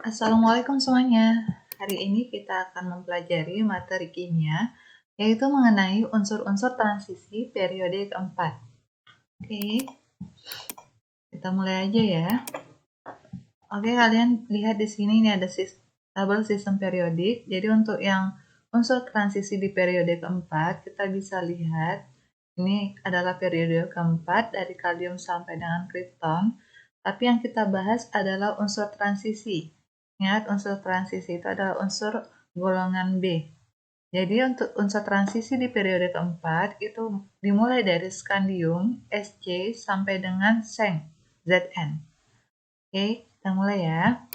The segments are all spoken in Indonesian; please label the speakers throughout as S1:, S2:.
S1: Assalamualaikum semuanya. Hari ini kita akan mempelajari materi kimia, yaitu mengenai unsur-unsur transisi periode keempat. Oke, kita mulai aja ya. Oke, kalian lihat di sini ini ada tabel sistem periodik. Jadi untuk yang unsur transisi di periode keempat, kita bisa lihat ini adalah periode keempat dari kalium sampai dengan kripton. Tapi yang kita bahas adalah unsur transisi. Ingat, unsur transisi itu adalah unsur golongan B. Jadi untuk unsur transisi di periode keempat itu dimulai dari skandium, Sc, sampai dengan Zn, Zn. Oke, kita mulai ya.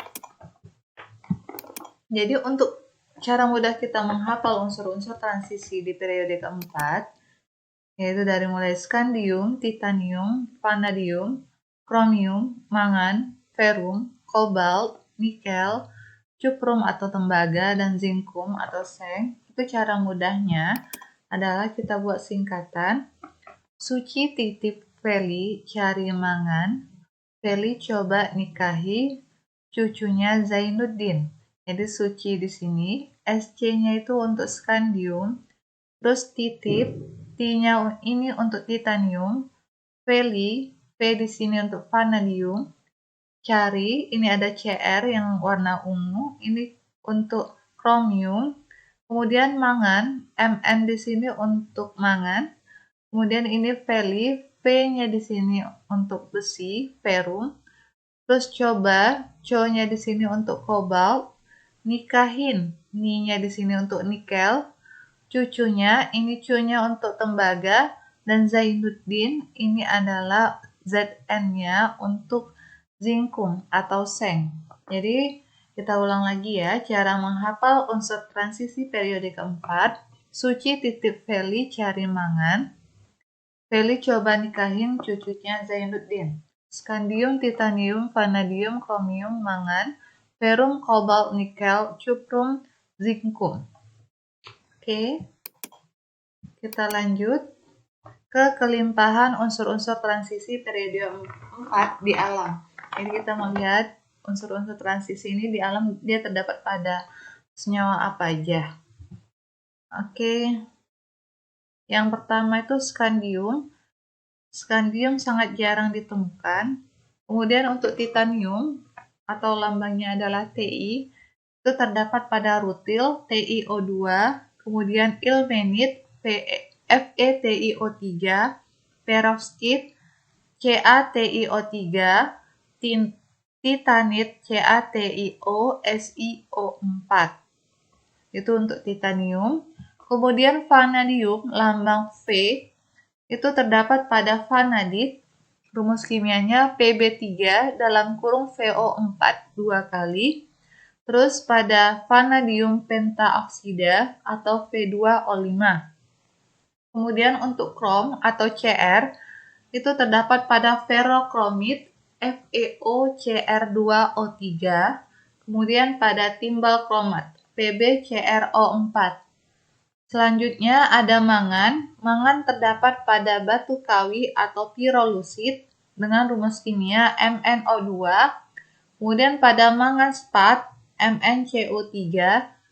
S1: Jadi untuk cara mudah kita menghafal unsur-unsur transisi di periode keempat, yaitu dari mulai skandium, titanium, vanadium, kromium, mangan, ferum, kobalt, nikel, cuprum atau tembaga, dan zinkum atau seng. Itu cara mudahnya adalah kita buat singkatan. Suci titip Feli cari mangan, Feli coba nikahi cucunya Zainuddin. Jadi Suci di sini, SC-nya itu untuk skandium, terus titip, T-nya ini untuk titanium, Feli, V di sini untuk vanadium, cari, ini ada Cr yang warna ungu, ini untuk kromium, kemudian mangan, Mn di sini untuk mangan, kemudian ini Feli, V-nya di sini untuk besi, ferum, terus coba, Co-nya di sini untuk kobalt, nikahin, Ni-nya di sini untuk nikel, cucunya, ini cu-nya untuk tembaga, dan Zainuddin ini adalah Zn-nya untuk zinkum atau seng. Jadi kita ulang lagi ya, cara menghafal unsur transisi periode keempat. Suci titip Feli cari mangan, Feli coba nikahin cucunya Zainuddin. Skandium, titanium, vanadium, kromium, mangan, ferum, kobalt, nikel, cuprum, zinkum. Oke, kita lanjut ke kelimpahan unsur-unsur transisi periode 4 di alam. Jadi kita melihat unsur-unsur transisi ini di alam dia terdapat pada senyawa apa aja. Oke, yang pertama itu skandium. Skandium sangat jarang ditemukan. Kemudian untuk titanium atau lambangnya adalah Ti, itu terdapat pada rutil TiO2, kemudian ilmenit FeTiO3, perovskit CaTiO3, titanit CaTiO SiO4. Itu untuk titanium. Kemudian vanadium lambang V itu terdapat pada vanadit, rumus kimianya Pb3 dalam kurung VO4 2 kali. Terus pada vanadium pentaoksida atau V2O5. Kemudian untuk krom atau Cr itu terdapat pada ferrokromit FeOCr2O3. Kemudian pada timbal kromat PbCrO4. Selanjutnya ada mangan. Mangan terdapat pada batu kawi atau pirolusit dengan rumus kimia MnO2. Kemudian pada mangan spat MnCO3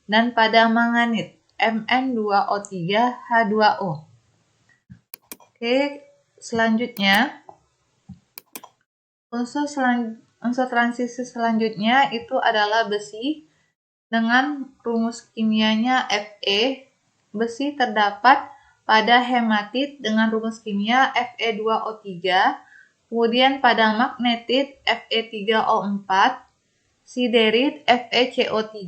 S1: dan pada manganit Mn2O3H2O. Oke, selanjutnya unsur transisi selanjutnya itu adalah besi dengan rumus kimianya Fe. Besi terdapat pada hematit dengan rumus kimia Fe2O3, kemudian pada magnetit Fe3O4, siderit FeCO3,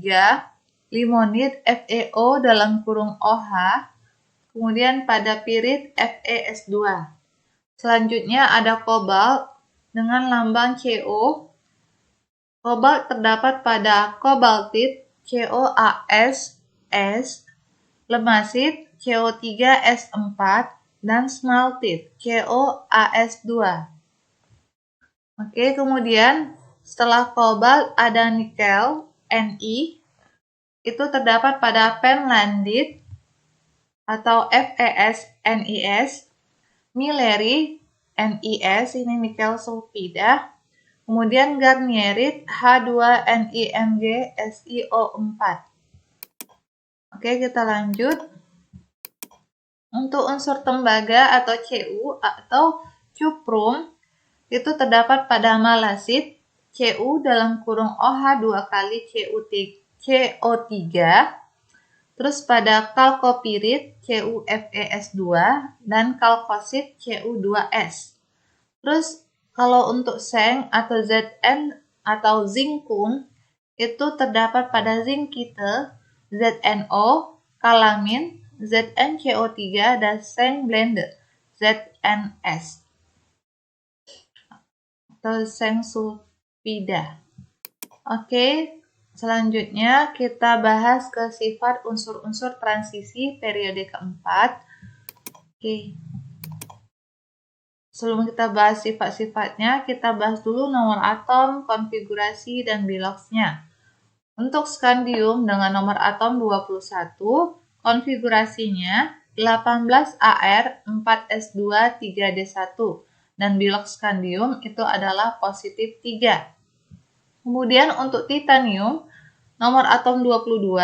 S1: limonit FeO dalam kurung OH, kemudian pada pirit FeS2. Selanjutnya ada kobalt dengan lambang Co. Kobalt terdapat pada kobaltit CoAs, lemasit CO3S4, dan smaltit CoAs2. Oke, kemudian setelah kobalt ada nikel, Ni, itu terdapat pada penlandit atau FeS-NiS, mileri, NiS, ini nikel sulfida, Kemudian garnierit H2NiMg SiO4. Oke, kita lanjut. Untuk unsur tembaga atau Cu atau cuprum itu terdapat pada malasid Cu dalam kurung OH 2 kali CO3, terus pada kalkopirit CuFeS2 dan kalkosit Cu2S. Terus kalau untuk seng atau Zn atau zinkum itu terdapat pada zinkite, ZNO, kalamin, ZnCO3 dan seng blende ZNS atau seng sulfida. Oke, selanjutnya kita bahas ke sifat unsur-unsur transisi periode keempat. Oke. Sebelum kita bahas sifat-sifatnya, kita bahas dulu nomor atom, konfigurasi, dan biloxnya. Untuk skandium dengan nomor atom 21, konfigurasinya 18Ar 4s2 3d1 dan bilox skandium itu adalah positif 3. Kemudian untuk titanium nomor atom 22,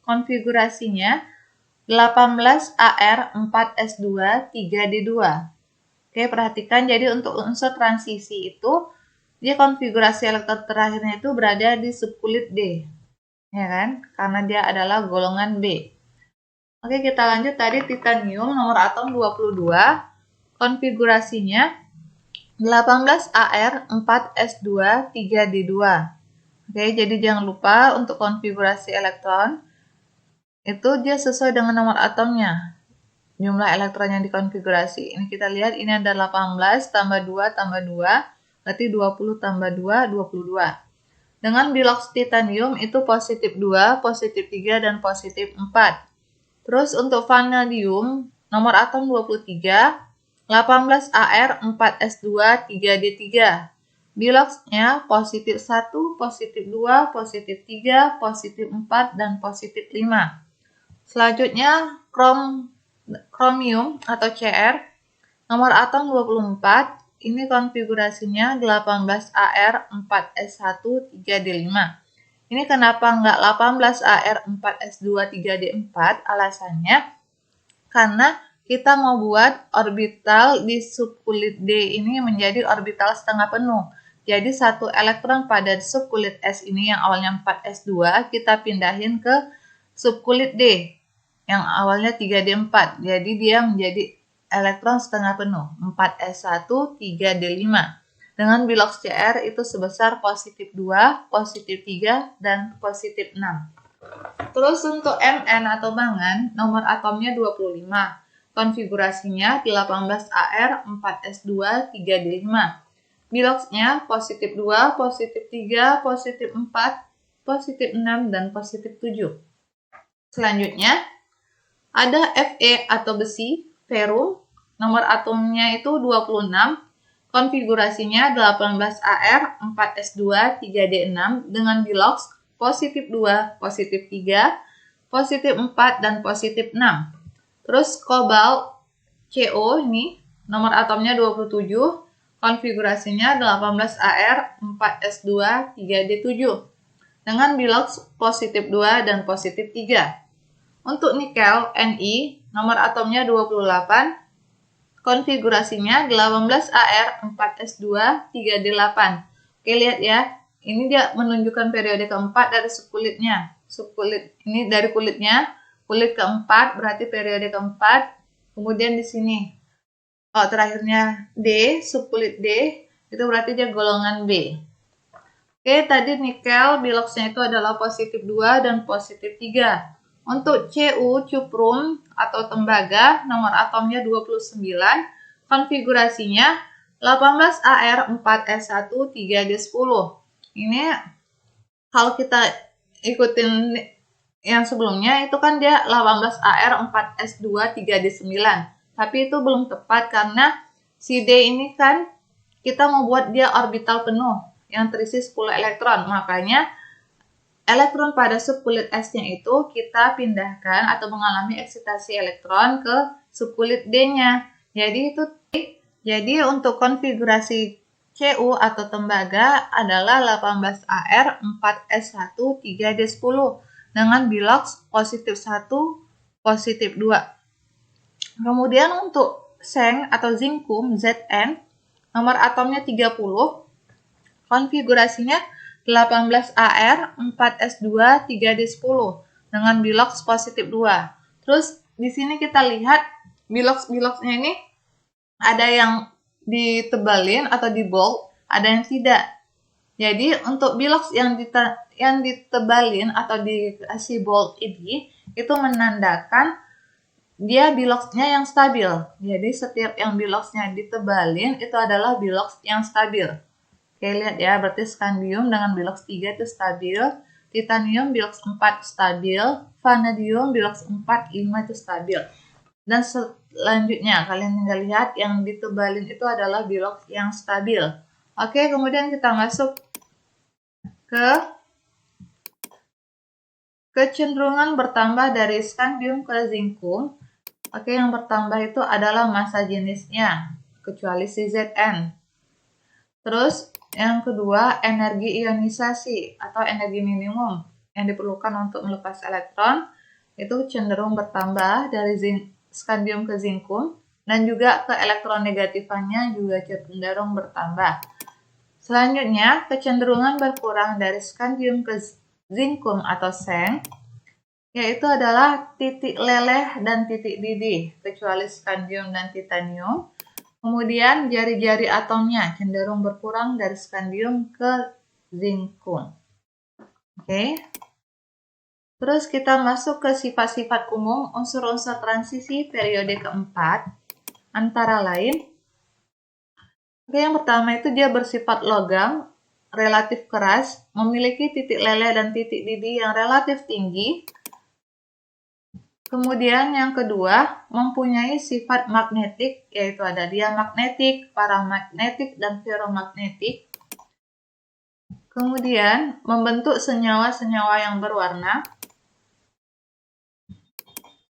S1: konfigurasinya 18Ar 4s2 3d2. Oke, perhatikan jadi untuk unsur transisi itu dia konfigurasi elektron terakhirnya itu berada di subkulit D. Ya kan? Karena dia adalah golongan B. Oke, kita lanjut tadi titanium nomor atom 22, konfigurasinya 18Ar 4s2 3d2. Oke, jadi jangan lupa untuk konfigurasi elektron itu dia sesuai dengan nomor atomnya. Jumlah elektron yang dikonfigurasi. Ini kita lihat ini ada 18 tambah 2 tambah 2, berarti 20 tambah 2, 22. Dengan bilox titanium itu positif 2, positif 3, dan positif 4. Terus untuk vanadium nomor atom 23, 18Ar 4s2 3d3. Biloxnya positif 1, positif 2, positif 3, positif 4, dan positif 5. Selanjutnya kromium atau Cr nomor atom 24, ini konfigurasinya 18Ar 4s1 3d5. Ini kenapa nggak 18Ar 4s2 3d4? Alasannya karena kita mau buat orbital di subkulit D ini menjadi orbital setengah penuh. Jadi satu elektron pada subkulit S ini yang awalnya 4s2 kita pindahin ke subkulit D yang awalnya 3d4. Jadi dia menjadi elektron setengah penuh 4s1 3d5. Dengan bilox Cr itu sebesar positif 2, positif 3, dan positif 6. Terus untuk Mn atau mangan, nomor atomnya 25. Konfigurasinya 18Ar 4s2 3d5. Biloxnya positif 2, positif 3, positif 4, positif 6, dan positif 7. Selanjutnya, ada Fe atau besi, ferum, nomor atomnya itu 26. Konfigurasinya 18Ar 4s2 3d6 dengan bilox positif 2, positif 3, positif 4, dan positif 6. Terus kobalt Co ini nomor atomnya 27, konfigurasinya 18Ar 4s2 3d7 dengan bilox positif 2 dan positif 3. Untuk nikel Ni nomor atomnya 28, konfigurasinya 18Ar 4s2 3d8. Oke, lihat ya. Ini dia menunjukkan periode keempat dari subkulitnya. Subkulit ini dari kulitnya, kulit keempat berarti periode keempat. Kemudian di sini terakhirnya D, subkulit D, itu berarti dia golongan B. Oke, tadi nikel biloxnya itu adalah positif 2 dan positif 3. Untuk Cu, cuprum atau tembaga, nomor atomnya 29, konfigurasinya 18Ar 4s1 3d10. Ini kalau kita ikutin yang sebelumnya itu kan dia 18Ar 4s2 3d9. Tapi itu belum tepat karena si D ini kan kita mau buat dia orbital penuh yang terisi 10 elektron. Makanya elektron pada subkulit S-nya itu kita pindahkan atau mengalami eksitasi elektron ke subkulit D-nya. Jadi untuk konfigurasi Cu atau tembaga adalah 18Ar 4S1 3D10 dengan biloks positif 1, positif 2. Kemudian untuk seng atau zinkum Zn, nomor atomnya 30, konfigurasinya 18Ar 4S2 3D10 dengan biloks positif 2. Terus di sini kita lihat biloks-biloksnya ini ada yang ditebalin atau dibold, ada yang tidak. Jadi untuk biloks yang ditebalin atau dikasih bold ini itu menandakan dia biloksnya yang stabil. Jadi setiap yang biloksnya ditebalin itu adalah biloks yang stabil. Oke, lihat ya, berarti skandium dengan biloks 3 itu stabil, titanium biloks 4 stabil, vanadium biloks 4, 5 itu stabil. Dan selanjutnya kalian tinggal lihat yang ditebalin itu adalah biloks yang stabil. Oke, kemudian kita masuk ke kecenderungan bertambah dari skandium ke zinkum. Oke, yang bertambah itu adalah massa jenisnya, kecuali si Zn. Terus yang kedua, energi ionisasi atau energi minimum yang diperlukan untuk melepas elektron itu cenderung bertambah dari skandium ke zinkum, dan juga keelektronegatifannya juga cenderung bertambah. Selanjutnya, kecenderungan berkurang dari skandium ke zinkum atau seng, yaitu adalah titik leleh dan titik didih, kecuali skandium dan titanium. Kemudian jari-jari atomnya cenderung berkurang dari skandium ke zinkum. Oke. Terus kita masuk ke sifat-sifat umum unsur-unsur transisi periode keempat. Antara lain, yang pertama itu dia bersifat logam, relatif keras, memiliki titik leleh dan titik didih yang relatif tinggi. Kemudian yang kedua, mempunyai sifat magnetik, yaitu ada diamagnetik, paramagnetik, dan ferromagnetik. Kemudian membentuk senyawa-senyawa yang berwarna.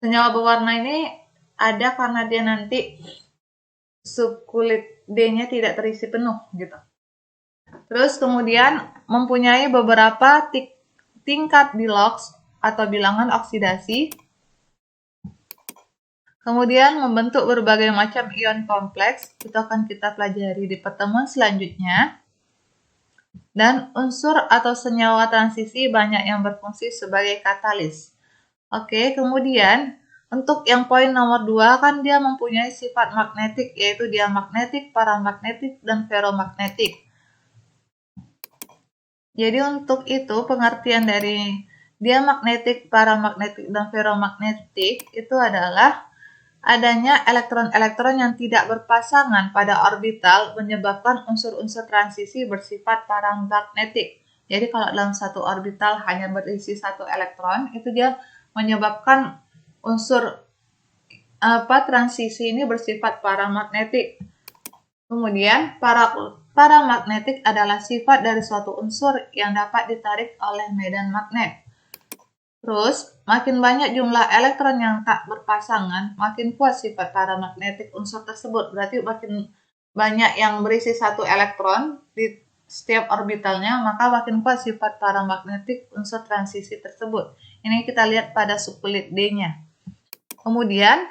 S1: Senyawa berwarna ini ada karena dia nanti subkulit D-nya tidak terisi penuh gitu. Terus kemudian mempunyai beberapa tingkat biloks atau bilangan oksidasi. Kemudian membentuk berbagai macam ion kompleks, itu akan kita pelajari di pertemuan selanjutnya. Dan unsur atau senyawa transisi banyak yang berfungsi sebagai katalis. Oke, kemudian untuk yang poin nomor 2 kan dia mempunyai sifat magnetik, yaitu diamagnetik, paramagnetik, dan ferromagnetik. Jadi untuk itu pengertian dari diamagnetik, paramagnetik, dan ferromagnetik itu adalah adanya elektron-elektron yang tidak berpasangan pada orbital menyebabkan unsur-unsur transisi bersifat paramagnetik. Jadi kalau dalam satu orbital hanya berisi satu elektron, itu dia menyebabkan unsur transisi ini bersifat paramagnetik. Kemudian paramagnetik adalah sifat dari suatu unsur yang dapat ditarik oleh medan magnet. Terus, makin banyak jumlah elektron yang tak berpasangan, makin kuat sifat paramagnetik unsur tersebut. Berarti makin banyak yang berisi satu elektron di setiap orbitalnya, maka makin kuat sifat paramagnetik unsur transisi tersebut. Ini kita lihat pada subkulit D-nya. Kemudian,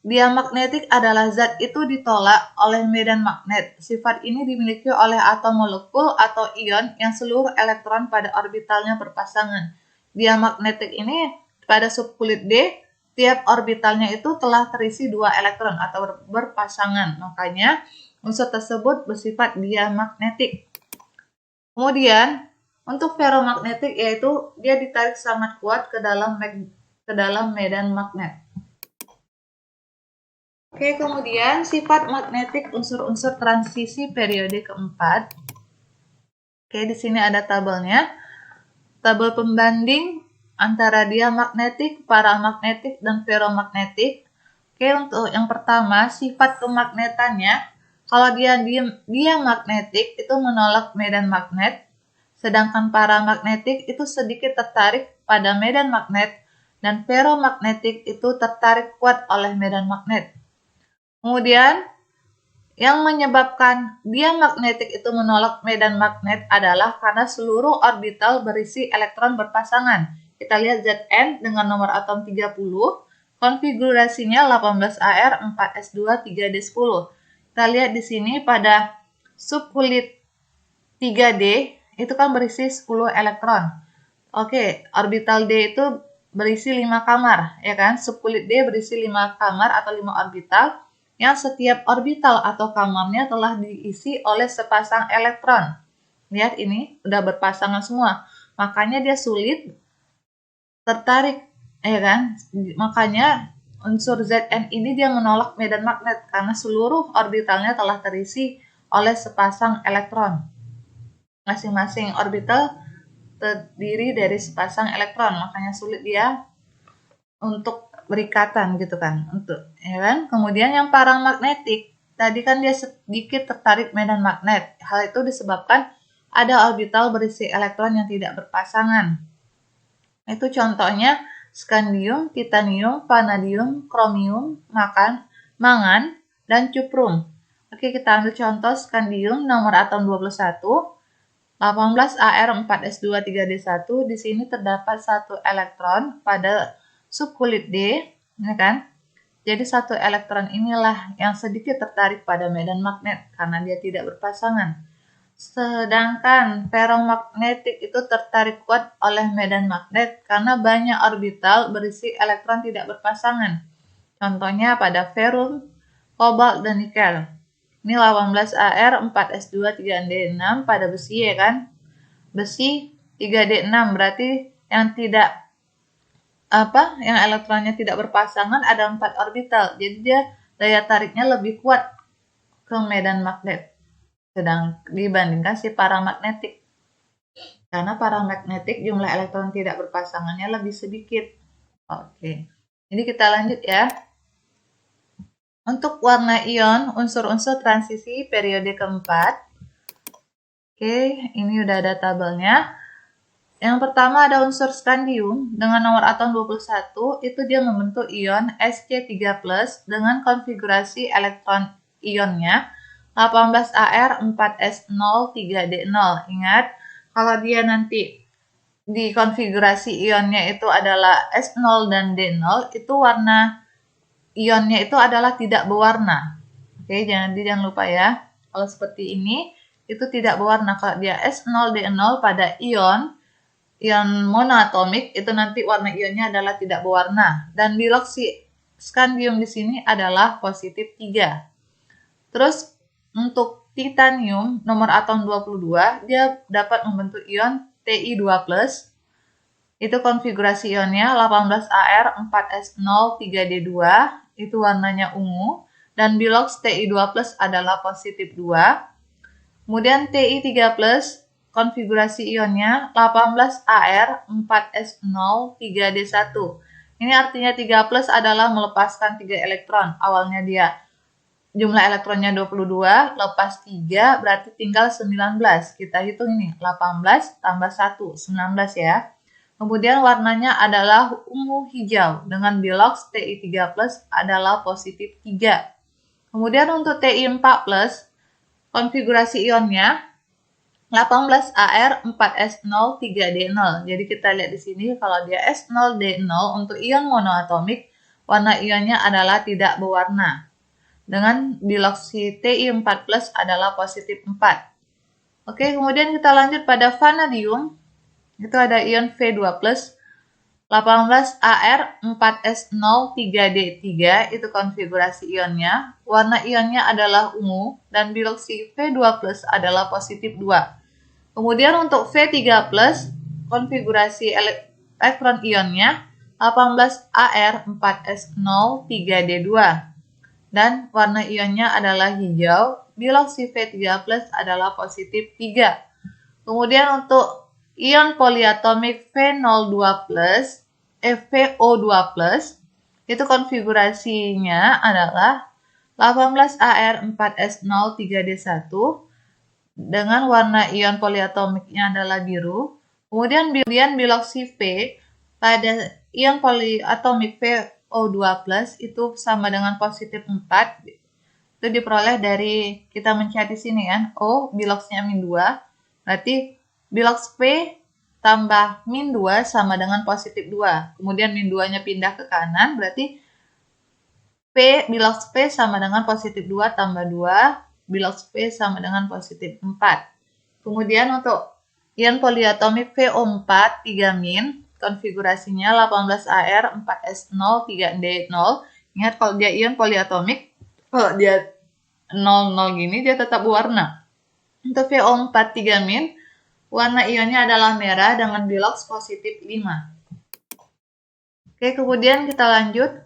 S1: diamagnetik adalah zat itu ditolak oleh medan magnet. Sifat ini dimiliki oleh atom molekul atau ion yang seluruh elektron pada orbitalnya berpasangan. Diamagnetik ini pada subkulit D, tiap orbitalnya itu telah terisi 2 elektron atau berpasangan. Makanya unsur tersebut bersifat diamagnetik. Kemudian untuk ferromagnetik yaitu dia ditarik sangat kuat ke dalam medan magnet. Oke, kemudian sifat magnetik unsur-unsur transisi periode keempat. Oke, di sini ada tabelnya. Tabel pembanding antara diamagnetik, paramagnetik, dan ferromagnetik. Oke, untuk yang pertama, sifat kemagnetannya. Kalau dia diamagnetik itu menolak medan magnet, sedangkan paramagnetik itu sedikit tertarik pada medan magnet, dan ferromagnetik itu tertarik kuat oleh medan magnet. Kemudian, Yang menyebabkan dia magnetik itu menolak medan magnet adalah karena seluruh orbital berisi elektron berpasangan. Kita lihat Zn dengan nomor atom 30, konfigurasinya 18Ar, 4s2, 3d10. Kita lihat di sini pada subkulit 3D itu kan berisi 10 elektron. Oke, orbital D itu berisi 5 kamar, ya kan? Subkulit D berisi 5 kamar atau 5 orbital, yang setiap orbital atau kamarnya telah diisi oleh sepasang elektron. Lihat ini, udah berpasangan semua. Makanya dia sulit tertarik, ya kan? Makanya unsur Zn ini dia menolak medan magnet karena seluruh orbitalnya telah terisi oleh sepasang elektron. Masing-masing orbital terdiri dari sepasang elektron, makanya sulit dia untuk berikatan gitu kan, ya kan. Kemudian yang paramagnetik tadi kan dia sedikit tertarik medan magnet. Hal itu disebabkan ada orbital berisi elektron yang tidak berpasangan. Itu contohnya skandium, titanium, vanadium, kromium, mangan, dan cuprum. Oke, kita ambil contoh skandium nomor atom 21. 18Ar, 4s2, 3d1. Di sini terdapat satu elektron pada subkulit D, ya kan? Jadi satu elektron inilah yang sedikit tertarik pada medan magnet karena dia tidak berpasangan. Sedangkan ferromagnetik itu tertarik kuat oleh medan magnet karena banyak orbital berisi elektron tidak berpasangan. Contohnya pada ferrum, kobalt, dan nikel. Ini 18Ar, 4s2, 3d6 pada besi, ya kan? Besi 3d6 berarti yang yang elektronnya tidak berpasangan ada 4 orbital. Jadi dia daya tariknya lebih kuat ke medan magnet sedang dibandingkan si paramagnetik. Karena paramagnetik jumlah elektron tidak berpasangannya lebih sedikit. Oke. Jadi kita lanjut ya. Untuk warna ion, unsur-unsur transisi periode keempat. Oke, ini udah ada tabelnya. Yang pertama ada unsur skandium dengan nomor atom 21, itu dia membentuk ion Sc3+ dengan konfigurasi elektron ionnya 18Ar, 4s0, 3d0. Ingat, kalau dia nanti di konfigurasi ionnya itu adalah S0 dan D0, itu warna ionnya itu adalah tidak berwarna. Oke, jangan lupa ya. Kalau seperti ini, itu tidak berwarna. Kalau dia S0, D0 pada ion monoatomik itu nanti warna ionnya adalah tidak berwarna, dan bilog si skandium di sini adalah positif 3. Terus untuk titanium nomor atom 22 dia dapat membentuk ion Ti2+. Itu konfigurasi ionnya 18Ar, 4s0, 3d2, itu warnanya ungu, dan bilog Ti2+ adalah positif 2. Kemudian Ti3+, konfigurasi ionnya 18Ar, 4s0, 3d1. Ini artinya 3+ adalah melepaskan 3 elektron. Awalnya dia jumlah elektronnya 22, lepas 3 berarti tinggal 19. Kita hitung ini, 18 tambah 1, 19 ya. Kemudian warnanya adalah ungu hijau dengan bilog Ti3+ adalah positif 3. Kemudian untuk Ti4+, konfigurasi ionnya 18Ar, 4s0, 3d0. Jadi kita lihat di sini kalau dia S0D0 untuk ion monoatomik, warna ionnya adalah tidak berwarna. Dengan bilog si Ti4+ adalah positif 4. Oke, kemudian kita lanjut pada vanadium. Itu ada ion V2+, 18Ar, 4s0, 3d3, itu konfigurasi ionnya. Warna ionnya adalah ungu dan bilog si V2+ adalah positif 2. Kemudian untuk V3+, konfigurasi elektron ionnya 18Ar, 4s0, 3d2. Dan warna ionnya adalah hijau, bilog si V3+ adalah positif 3. Kemudian untuk ion poliatomik VO2+, itu konfigurasinya adalah 18Ar, 4s0, 3d1. Dengan warna ion poliatomiknya adalah biru. Kemudian bilog si V pada ion poliatomik VO2+ itu sama dengan positif 4. itu diperoleh dari kita mencari sini kan. O biloxnya min 2. Berarti bilox P tambah min 2 sama dengan positif 2. Kemudian min 2-nya pindah ke kanan. Berarti P bilox P sama dengan positif 2 tambah 2. Bilox P sama dengan positif 4. Kemudian untuk ion poliatomik VO4 3-min. Konfigurasinya 18Ar 4S0 3D0. Ingat kalau dia ion poliatomik, kalau dia 0,0 gini dia tetap berwarna. Untuk VO4 3-min, warna ionnya adalah merah dengan bilox positif 5. Oke, kemudian kita lanjut.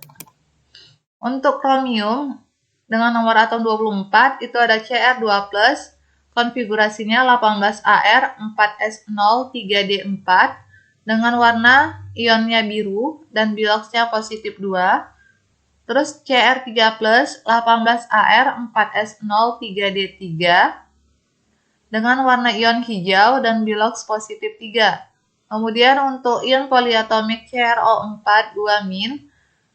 S1: Untuk kromium dengan nomor atom 24 itu ada Cr2+, konfigurasinya 18Ar 4S0 3D4 dengan warna ionnya biru dan biloxnya positif 2. Terus Cr3+, 18Ar 4S0 3D3 dengan warna ion hijau dan bilox positif 3. Kemudian untuk ion poliatomik CrO4 2-min,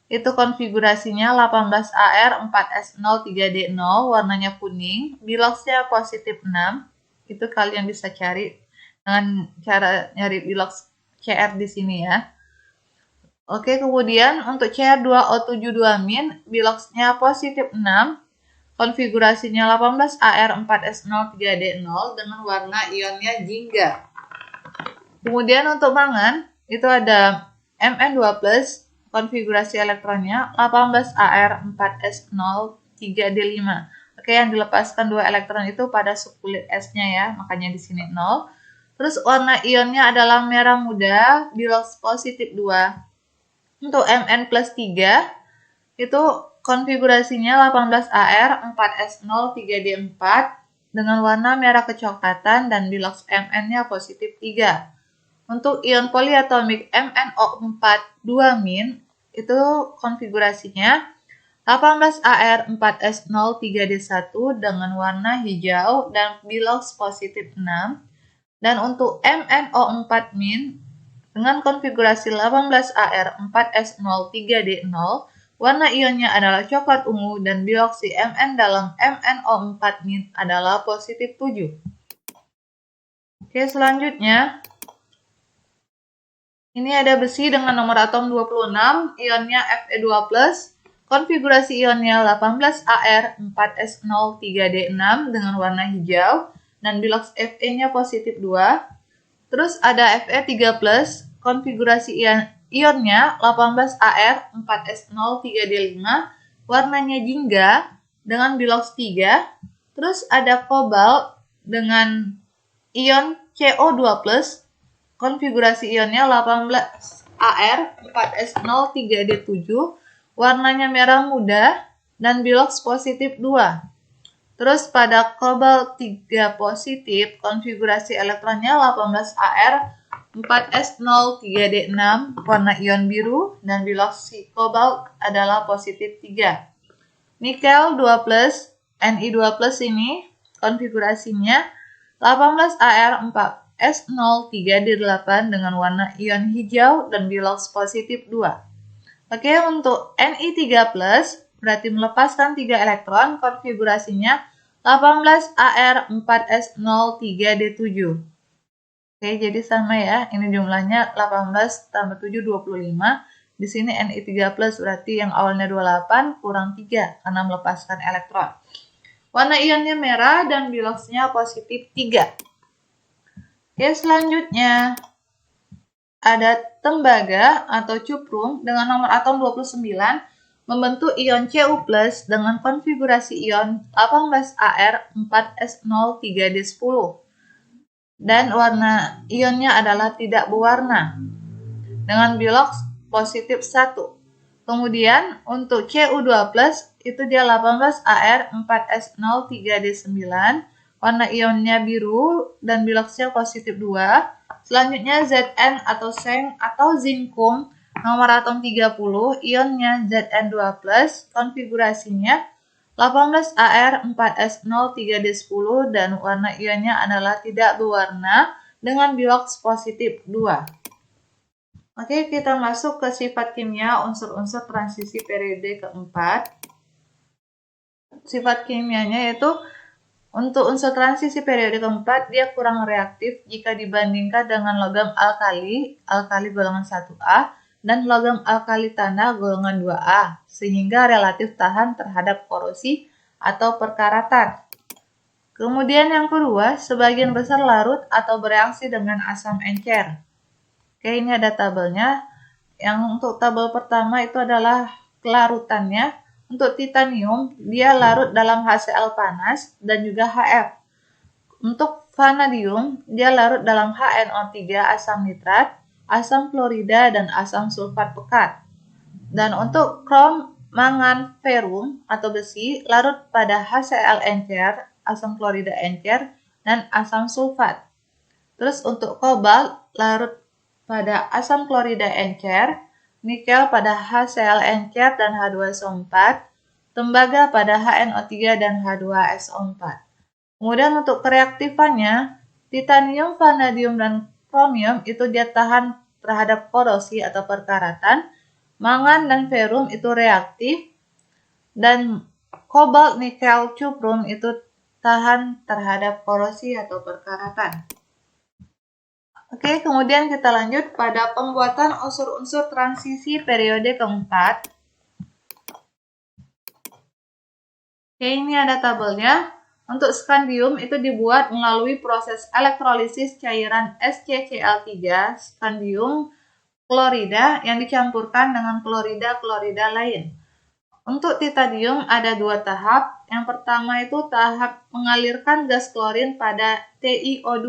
S1: itu konfigurasinya 18Ar 4S0 3D0, warnanya kuning, biloxnya positif 6. Itu kalian bisa cari dengan cara nyari bilox Cr di sini ya. Oke, kemudian untuk Cr2O7 2-min, biloxnya positif 6, konfigurasinya 18Ar 4S0 3D0 dengan warna ionnya jingga. Kemudian untuk mangan, itu ada Mn2+, konfigurasi elektronnya 18Ar 4S0 3D5. Oke, yang dilepaskan 2 elektron itu pada subkulit S-nya ya, makanya di sini 0. Terus warna ionnya adalah merah muda, bilox positif 2. Untuk Mn+3 itu konfigurasinya 18Ar 4S0 3D4 dengan warna merah kecoklatan dan bilox Mn-nya positif 3. Untuk ion poliatomik MnO4 2-min itu konfigurasinya 18Ar 4S0 3D1 dengan warna hijau dan bilox positif 6. Dan untuk MnO4-min dengan konfigurasi 18Ar 4S0 3D0, warna ionnya adalah coklat ungu dan bilox Mn dalam MnO4-min adalah positif 7. Oke, selanjutnya ini ada besi dengan nomor atom 26, ionnya Fe2+, konfigurasi ionnya 18Ar 4S0 3D6 dengan warna hijau dan bilox Fe-nya positif 2. Terus ada Fe3+, konfigurasi ionnya 18Ar 4S0 3D5, warnanya jingga dengan bilox 3. Terus ada kobalt dengan ion CO2+, konfigurasi ionnya 18Ar 4S0 3D7, warnanya merah muda dan bilox positif 2. Terus pada kobalt 3 positif, konfigurasi elektronnya 18Ar 4S0 3D6, warna ion biru, dan bilox si kobalt adalah positif 3. Nikel 2+, Ni2+ ini konfigurasinya 18Ar 4S0 3D8 dengan warna ion hijau dan bilox positif 2. Oke, untuk Ni3+, berarti melepaskan 3 elektron, konfigurasinya 18Ar 4S0 3D7. Oke, jadi sama ya, ini jumlahnya 18 tambah 7, 25. Di sini Ni3+, berarti yang awalnya 28 kurang 3, karena melepaskan elektron. Warna ionnya merah dan biloxnya positif 3. Oke, selanjutnya ada tembaga atau cuprum dengan nomor atom 29, membentuk ion Cu+ dengan konfigurasi ion 18Ar 4S0 3D10. Dan warna ionnya adalah tidak berwarna dengan bilox positif 1. Kemudian untuk Cu2+, itu dia 18Ar 4S0 3D9, warna ionnya biru dan biloxnya positif 2. Selanjutnya Zn atau seng atau zinkum nomor atom 30, ionnya Zn2+, konfigurasinya 18Ar 4S0 3D10 dan warna ionnya adalah tidak berwarna dengan bilox positif 2. Oke, kita masuk ke sifat kimia unsur-unsur transisi periode keempat. sifat kimianya yaitu untuk unsur transisi periode keempat dia kurang reaktif jika dibandingkan dengan logam alkali golongan 1A, dan logam alkali tanah golongan 2A, sehingga relatif tahan terhadap korosi atau perkaratan. Kemudian yang kedua, sebagian besar larut atau bereaksi dengan asam encer. Oke, ini ada tabelnya. Yang untuk tabel pertama itu adalah kelarutannya. Untuk titanium, dia larut dalam HCl panas dan juga HF. Untuk vanadium, dia larut dalam HNO3 asam nitrat, asam klorida, dan asam sulfat pekat. Dan untuk krom, mangan, ferum atau besi, larut pada HCl encer, asam klorida encer, dan asam sulfat. Terus untuk kobalt, larut pada asam klorida encer, nikel pada HCl encer dan H2SO4, tembaga pada HNO3 dan H2SO4. Kemudian untuk kereaktifannya, titanium, vanadium, dan kromium itu dia tahan terhadap korosi atau perkaratan, mangan dan ferum itu reaktif, dan kobalt, nikel, cuprum itu tahan terhadap korosi atau perkaratan. Oke, kemudian kita lanjut pada pembuatan unsur-unsur transisi periode keempat. Oke, ini ada tabelnya. Untuk skandium itu dibuat melalui proses elektrolisis cairan SCCl3 skandium klorida yang dicampurkan dengan klorida lain. Untuk titanium ada dua tahap. Yang pertama itu tahap mengalirkan gas klorin pada TiO2,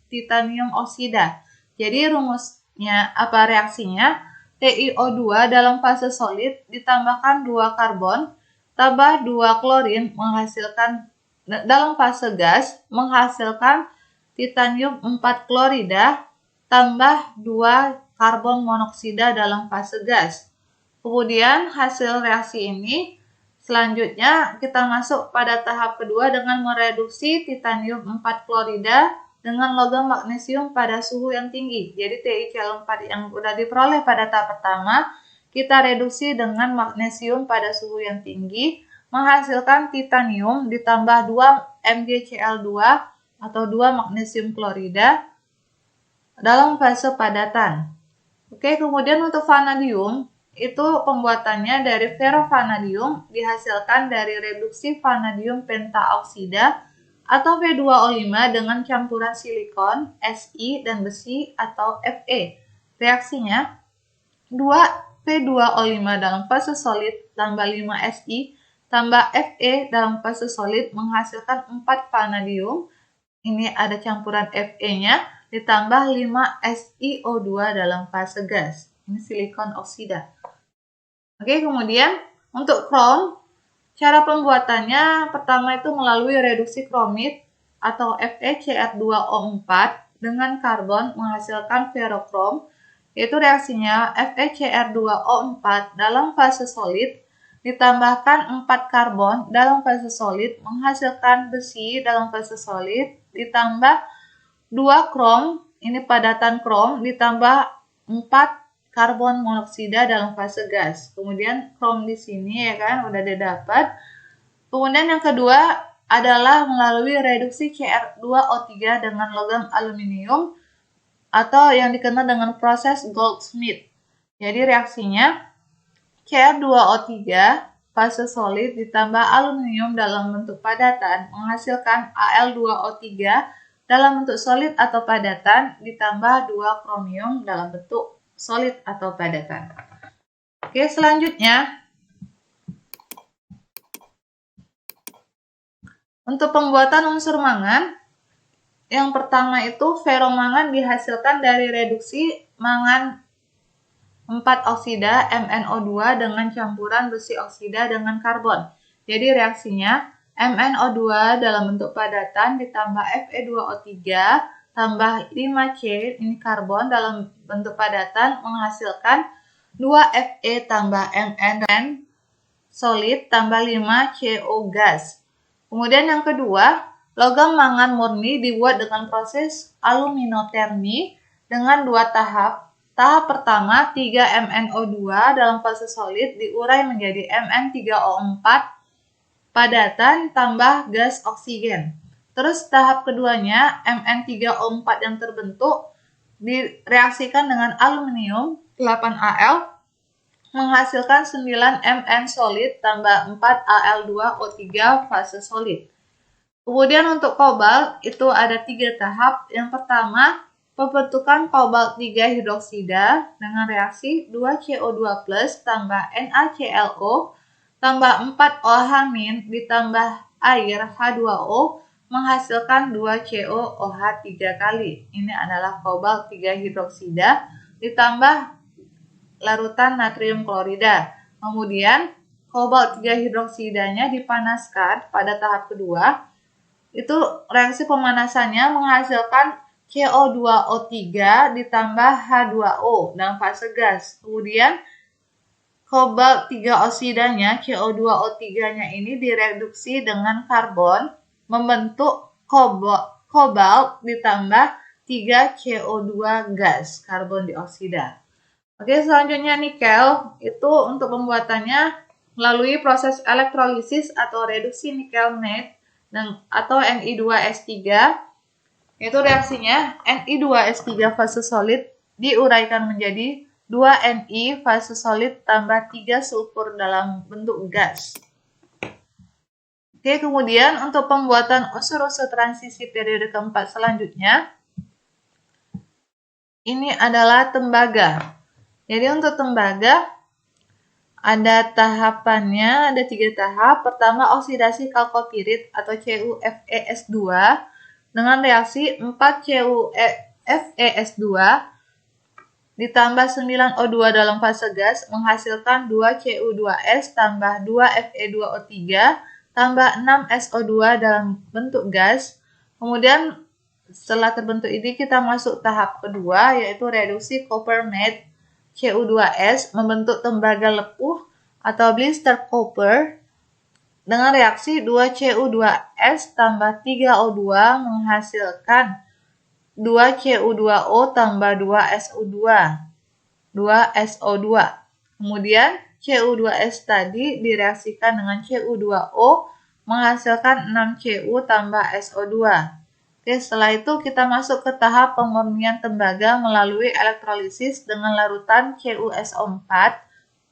S1: titanium oksida. Jadi rumusnya apa reaksinya? TiO2 dalam fase solid ditambahkan 2 karbon tambah 2 klorin menghasilkan dalam fase gas menghasilkan titanium 4 klorida tambah 2 karbon monoksida dalam fase gas. Kemudian hasil reaksi ini selanjutnya kita masuk pada tahap kedua dengan mereduksi titanium 4 klorida dengan logam magnesium pada suhu yang tinggi. Jadi TiCl4 yang sudah diperoleh pada tahap pertama kita reduksi dengan magnesium pada suhu yang tinggi, menghasilkan titanium ditambah 2 MgCl2 atau 2 magnesium klorida dalam fase padatan. Oke, kemudian untuk vanadium, itu pembuatannya dari ferrovanadium dihasilkan dari reduksi vanadium pentaoksida atau V2O5 dengan campuran silikon, Si, dan besi atau Fe. Reaksinya 2 V2O5 dalam fase solid tambah 5 Si tambah Fe dalam fase solid menghasilkan 4 vanadium. Ini ada campuran Fe-nya ditambah 5 SiO2 dalam fase gas. Ini silikon oksida. Oke, kemudian untuk krom, cara pembuatannya pertama itu melalui reduksi kromit atau FeCr2O4 dengan karbon menghasilkan ferrokrom, yaitu reaksinya FeCr2O4 dalam fase solid ditambahkan 4 karbon dalam fase solid menghasilkan besi dalam fase solid ditambah 2 krom, ini padatan krom ditambah 4 karbon monoksida dalam fase gas. Kemudian krom di sini ya kan udah didapat. Kemudian yang kedua adalah melalui reduksi Cr2O3 dengan logam aluminium atau yang dikenal dengan proses Goldsmith. Jadi reaksinya Cr2O3 fase solid ditambah aluminium dalam bentuk padatan menghasilkan Al2O3 dalam bentuk solid atau padatan ditambah 2 kromium dalam bentuk solid atau padatan. Oke, selanjutnya untuk pembuatan unsur mangan, yang pertama itu ferromangan dihasilkan dari reduksi mangan 4 oksida MnO2 dengan campuran besi oksida dengan karbon. Jadi reaksinya MnO2 dalam bentuk padatan ditambah Fe2O3 tambah 5C, ini karbon dalam bentuk padatan menghasilkan 2Fe tambah Mn dan solid tambah 5CO gas. Kemudian yang kedua, logam mangan murni dibuat dengan proses aluminotermi dengan 2 tahap. Tahap pertama 3MnO2 dalam fase solid diurai menjadi Mn3O4 padatan tambah gas oksigen. Terus tahap keduanya Mn3O4 yang terbentuk direaksikan dengan aluminium 8Al menghasilkan 9 Mn solid tambah 4 Al2O3 fase solid. Kemudian untuk kobalt itu ada 3 tahap. Yang pertama, pembentukan kobalt 3 hidroksida dengan reaksi 2CO2+ tambah NaClO tambah 4OH- ditambah air H2O menghasilkan 2COOH 3 kali. Ini adalah kobalt 3 hidroksida ditambah larutan natrium klorida. Kemudian kobalt 3 hidroksidanya dipanaskan pada tahap kedua. Itu reaksi pemanasannya menghasilkan CO2O3 ditambah H2O dalam fase gas. Kemudian kobalt 3 oksidanya, CO2O3-nya ini direduksi dengan karbon membentuk kobalt ditambah 3 CO2 gas, karbon dioksida. Oke, selanjutnya nikel. Itu untuk pembuatannya melalui proses elektrolisis atau reduksi nikel matte atau Ni2S3. Itu reaksinya Ni2S3 fase solid diuraikan menjadi 2 Ni fase solid tambah 3 sulfur dalam bentuk gas. Oke, kemudian untuk pembuatan unsur-unsur transisi periode keempat selanjutnya, ini adalah tembaga. Jadi untuk tembaga, ada tahapannya, ada 3 tahap. Pertama, oksidasi kalkopirit atau CuFeS2 dengan reaksi 4CuFeS2 ditambah 9O2 dalam fase gas menghasilkan 2Cu2S tambah 2Fe2O3 tambah 6SO2 dalam bentuk gas. Kemudian setelah terbentuk ini kita masuk tahap kedua, yaitu reduksi copper matte Cu2S membentuk tembaga lepuh atau blister copper dengan reaksi 2Cu2S tambah 3O2 menghasilkan 2Cu2O tambah 2SO2. Kemudian Cu2S tadi direaksikan dengan Cu2O menghasilkan 6Cu tambah SO2. Oke, setelah itu kita masuk ke tahap pemurnian tembaga melalui elektrolisis dengan larutan CuSO4.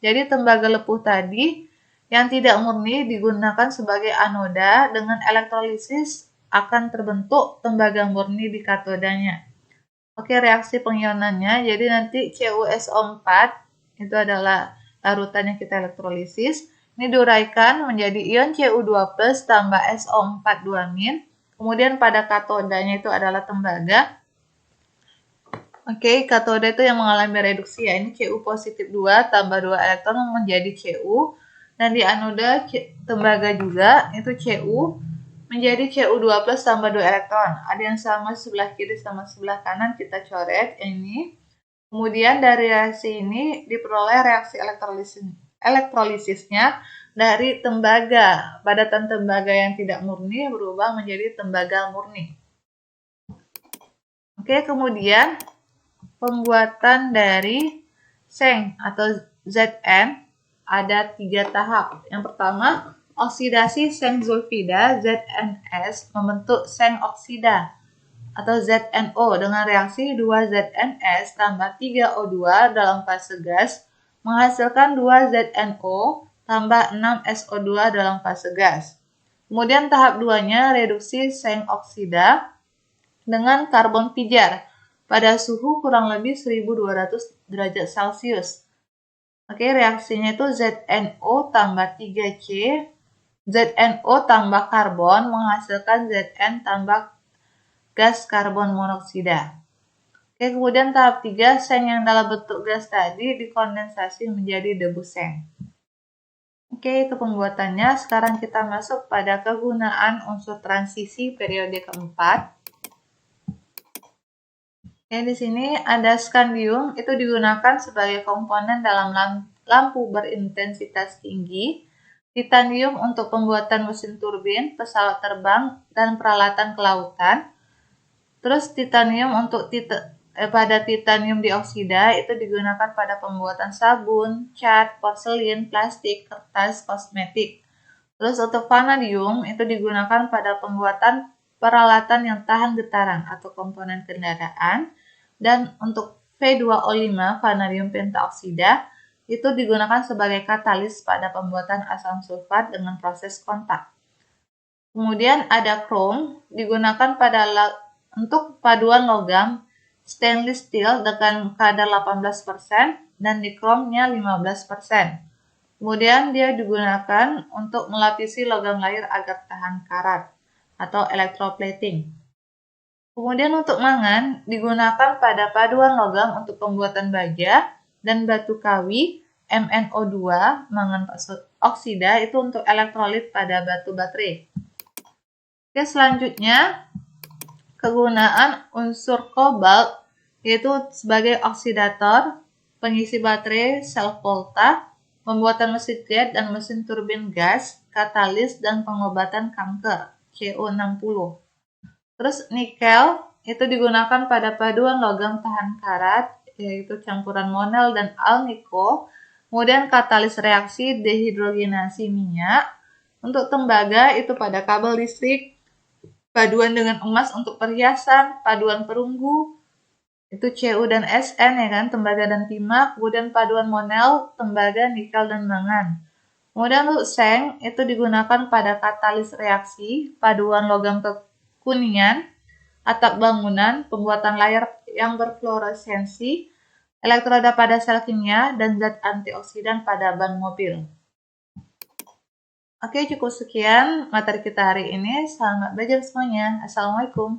S1: Jadi tembaga lepuh tadi yang tidak murni digunakan sebagai anoda, dengan elektrolisis akan terbentuk tembaga murni di katodanya. Oke, reaksi pengionannya, jadi nanti CuSO4 itu adalah larutan yang kita elektrolisis. Ini diuraikan menjadi ion Cu2+ tambah SO4 2-. Kemudian pada katodanya itu adalah tembaga. Oke, katoda itu yang mengalami reduksi ya. Ini Cu positif 2 tambah 2 elektron menjadi Cu. Dan di anoda tembaga juga itu Cu menjadi Cu2+ tambah 2 elektron. Ada yang sama sebelah kiri sama sebelah kanan, kita coret ini. Kemudian dari reaksi ini diperoleh reaksi elektrolisis-elektrolisisnya dari tembaga. Padatan tembaga yang tidak murni berubah menjadi tembaga murni. Oke, kemudian pembuatan dari seng atau Zn ada 3 tahap. Yang pertama, oksidasi seng sulfida ZnS membentuk seng oksida atau ZnO dengan reaksi 2ZnS tambah 3O2 dalam fase gas menghasilkan 2ZnO tambah 6SO2 dalam fase gas. Kemudian tahap 2-nya reduksi seng oksida dengan karbon pijar pada suhu kurang lebih 1200 derajat Celcius. Oke, reaksinya itu ZnO tambah 3C, ZnO tambah karbon menghasilkan Zn tambah gas karbon monoksida. Oke, kemudian tahap 3, seng yang dalam bentuk gas tadi dikondensasi menjadi debu seng. Oke, itu pembuatannya. Sekarang kita masuk pada kegunaan unsur transisi periode keempat. Oke, di sini ada skandium, itu digunakan sebagai komponen dalam lampu berintensitas tinggi, titanium untuk pembuatan mesin turbin, pesawat terbang, dan peralatan kelautan. Terus titanium untuk pada titanium dioksida itu digunakan pada pembuatan sabun, cat, porselin, plastik, kertas, kosmetik. Terus untuk vanadium itu digunakan pada pembuatan peralatan yang tahan getaran atau komponen kendaraan. Dan untuk V2O5, vanadium pentaoksida, itu digunakan sebagai katalis pada pembuatan asam sulfat dengan proses kontak. Kemudian ada krom, digunakan untuk paduan logam stainless steel dengan kadar 18% dan nikromnya 15%. Kemudian dia digunakan untuk melapisi logam lain agar tahan karat atau electroplating. Kemudian untuk mangan digunakan pada paduan logam untuk pembuatan baja dan batu kawi MnO2, mangan oksida itu untuk elektrolit pada batu baterai. Oke, selanjutnya kegunaan unsur kobalt yaitu sebagai oksidator, pengisi baterai, sel volta, pembuatan mesin jet dan mesin turbin gas, katalis dan pengobatan kanker CO60. Terus nikel itu digunakan pada paduan logam tahan karat yaitu campuran monel dan alniko. Kemudian katalis reaksi dehidrogenasi minyak. Untuk tembaga itu pada kabel listrik, paduan dengan emas untuk perhiasan, paduan perunggu itu Cu dan Sn ya kan, tembaga dan timah. Kemudian paduan monel, tembaga, nikel dan mangan. Kemudian untuk seng itu digunakan pada katalis reaksi, paduan logam kekuningan, atap bangunan, pembuatan layar yang berfluoresensi, elektroda pada sel kimia, dan zat antioksidan pada ban mobil. Oke, cukup sekian materi kita hari ini. Selamat belajar semuanya. Assalamualaikum.